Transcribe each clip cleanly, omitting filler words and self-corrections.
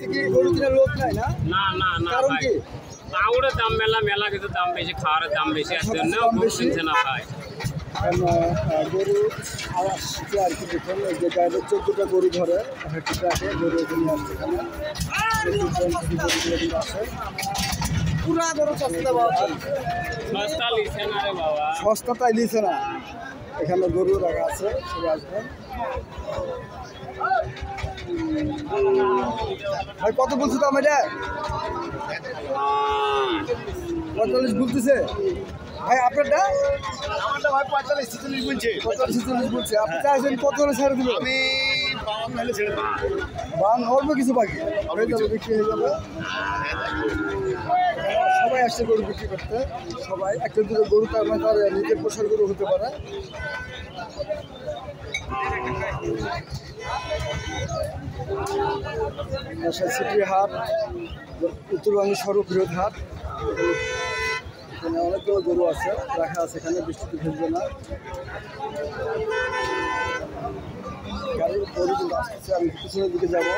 আজকে কি গরু কিনার লোক নাই না? না না না কারণ ভাই কি? আঙুরের দাম মেলা কিছু দাম বেশি, খাওয়ারের দাম বেশি, আর জন্য গরু কিনছে না ভাই। গরু আসছে আর কি, দেখুন এই যে গাড়িতে 14টা গরু ধরে হাঁটিতে আসে, গরু এখানে আসছে, এখানে আসে পুরা গরু সস্তা সস্তা লিখছে না রে বাবা, সস্তা তাই লিছে না। এখানে গরু রাখা আছে, সবাই আসবেন। ভাই কত বলছো তো আমার 45 বলতেছে ভাই, আপনারটা? আমারটা ভাই 45-46 বলছে। 45-46 বলছে। আপনি চাইছেন কত হলে ছেড়ে দিবেন? আমি 52 হলে ছেড়ে দেবো। 52 অল্প কিছু বাকি হয়ে যাবে, বিক্রি হয়ে যাবে। সবাই আসছে গরু বিক্রি করতে, সবাই একটা দুটো গরু তার মানে তার নিজের পোষার গরু হতে পারে। সিটি হাট, উত্তরবঙ্গের সর্ববৃহৎ হাট। এখানে অনেকগুলো গরু আছে, রাখা আছে, এখানে বৃষ্টিতে ভিজবে না। গাড়ির গরু কিন্তু আসতেছে, আমি পিছনের দিকে যাবো।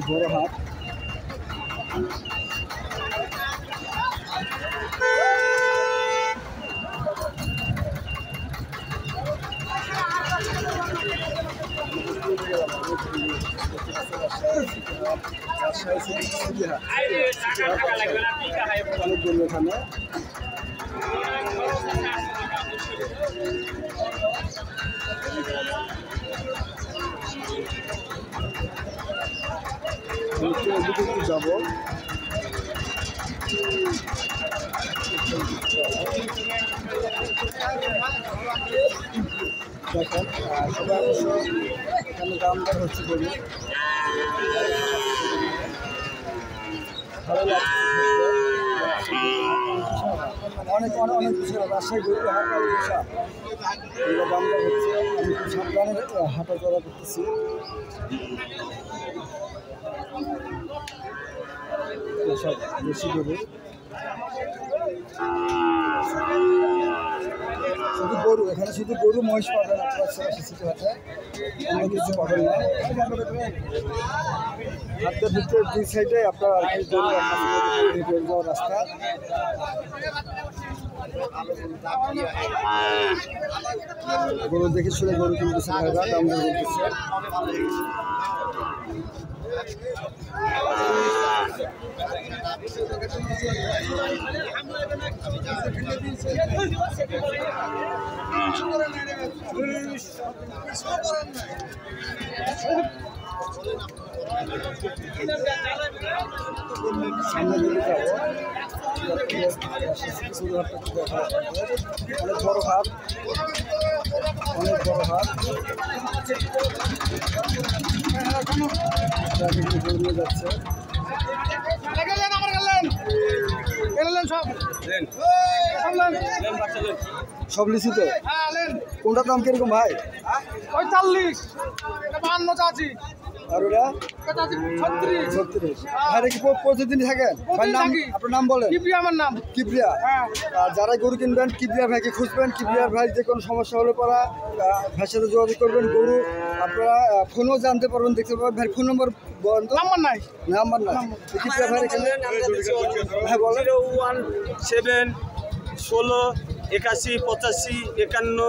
বড় হাট, অনেক গরু এখানে। যাবো দেখেন, সবাই অবশ্য এখানে দাম দর হচ্ছে গরু, ভালো লাগছে। অনেক অনেক অনেক বিষয় রাজশাহী গরু হাট আর বিষয় এগুলো দাম দর হচ্ছে। আমি খুব সাবধানে হাঁটা চলা করতেছি। সব বেশি গরু, শুধু গরু, এখানে শুধু গরু মহিষ পাবেন আপনার সিটি হাটে, অন্য কিছু পাবেন না। হাতের ভিতরে দুই সাইডে আপনার আর কি গরু যাওয়ার রাস্তা। গরু দেখে শুনে গরু কিনতেছে ভাইরা, দাম দর বলতেছে। সামনে দিকে যাবো, অনেক বড় হাট, অনেক বড় হাট। যাচ্ছে সব লিচু তো, কোনটা দাম কিরকম ভাই? 45, 52 চাচি, আর ওটা 36। 36। ভাই কি প্রতিদিন থাকেন? ভাই নাম, আপনার নাম বলেন? কিপ্রিয়া আমার নাম। কিপ্রিয়া। আর যারা গরু কিনবেন কিপ্রিয়া ভাইকে খুঁজবেন। কিপ্রিয়া ভাই যে কোনো সমস্যা হলে পরা ভাইয়ের সাথে যোগাযোগ করবেন। গরু আপনারা ফোনও জানতে পারবেন, দেখতে পাবেন। ভাই ফোন নম্বর বলেন তো? নাম্বার নাই, নাম্বার না। কিপ্রিয়া ভাই এখানে হ্যাঁ বলেন। 017 16 81 85 51।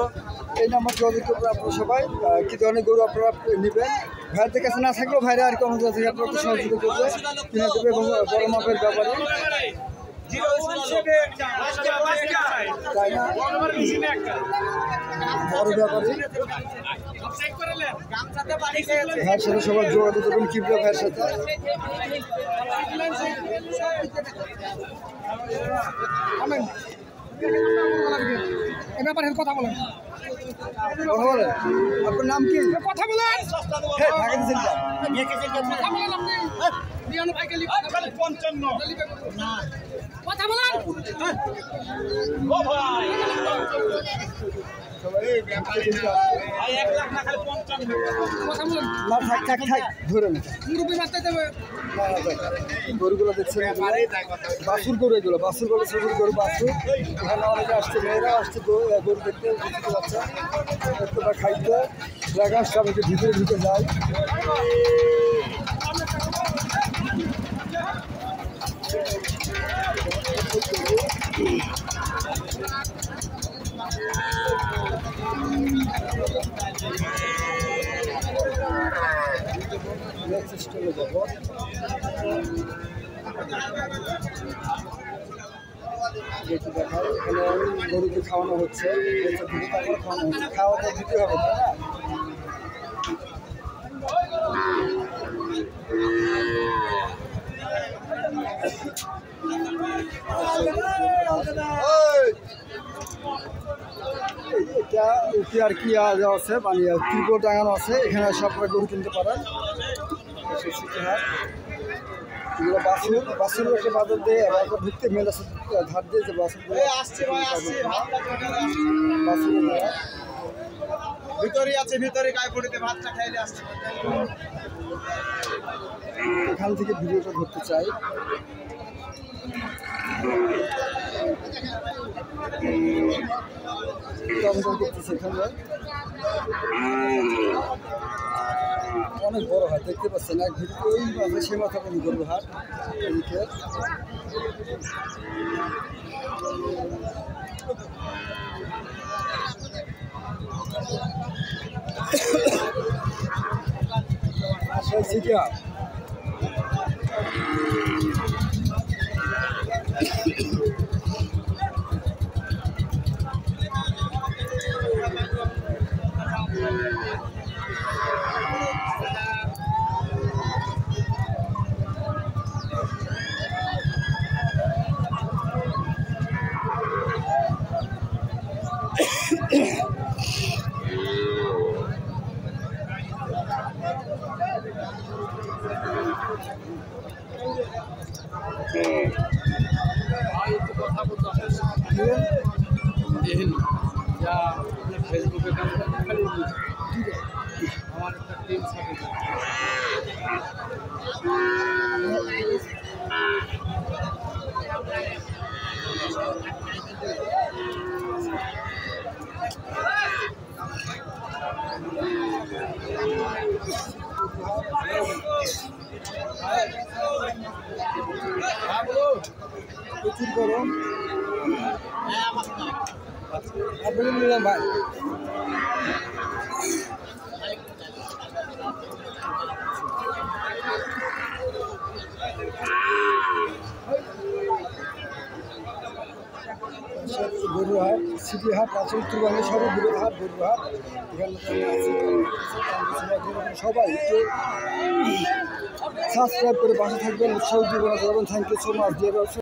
এই নাম্বার যোগাযোগ করবেন আপনারা সবাই। কি ধরনের গরু আপনারা নেবেন, ভাইদের কাছে না থাকলেও ভাইরা আর কোনো জায়গা থেকে আপনারা সহযোগিতা করবে, কিনে দেবে। এবং বড় মাপের ব্যাপারে তাই না, বড় ব্যাপারে ভাইয়ের সাথে সবাই যোগাযোগ করবেন। কিপ্রিয়া ভাইয়ের সাথে ব্যাপারে কথা বলেন, কথা বলেন। আপনার নাম কি? কথা বলেন, হ্যাঁ ঢাকা দিচ্ছেন কথা বলেন আপনি। বিয়ানু ভাইকে লিখে 55 কথা বলেন। সবাই না থাক থাক থাক ধরে না মুরব্বী মারতে দেবে গরুগুলো দেখছেন বাছুর গরু এগুলো বাছুর গরু শ্বশুর গরু বাছুর এখানে অনেকে আসছে মেয়েরা আসছে গরু দেখতে দেখতে পাচ্ছে একটু বা খাইতে জায়গা আসছে আমাকে ভিতরে ঢুকে যায় সিস্টেমে যাবো যেটি দেখায় এখানে গরুকে খাওয়ানো হচ্ছে খাওয়ানো হচ্ছে খাওয়াতে দিতে হবে তাই না এটা উঠে আর কি দেওয়া আছে মানে ত্রিপল টাঙানো আছে এখানে সব গরু কিনতে পারেন এগুলো বাসুর একটা বাজার দিয়ে আবার ঢুকতে মেল আছে ধার দিয়ে যে বাসুর ভিতরে আছে ভিতরে গায়ে পড়িতে ভাতটা খাইলে আসছে এখান থেকে ভিডিওটা ধরতে চাই দমদম করতেছে এখানে অনেক বড় হাট দেখতে পাচ্ছেন এক ভিডিও ওই মাঝে সে মাথা বন্ধ করবো হাট এদিকে আসলে সিটি হাট ফেসবুকে আমার একটা টিম থাকে প্রচুর গরম আপনি নিলাম ভাই গরুহাট সিটি হাট আছে উত্তরবঙ্গের সর্ববৃহৎ হাট গরুহাট এখানে সবাই একটু সাবস্ক্রাইব করে পাশে থাকবেন উৎসাহ জীবনে যাবেন থ্যাংক ইউ সো মাচ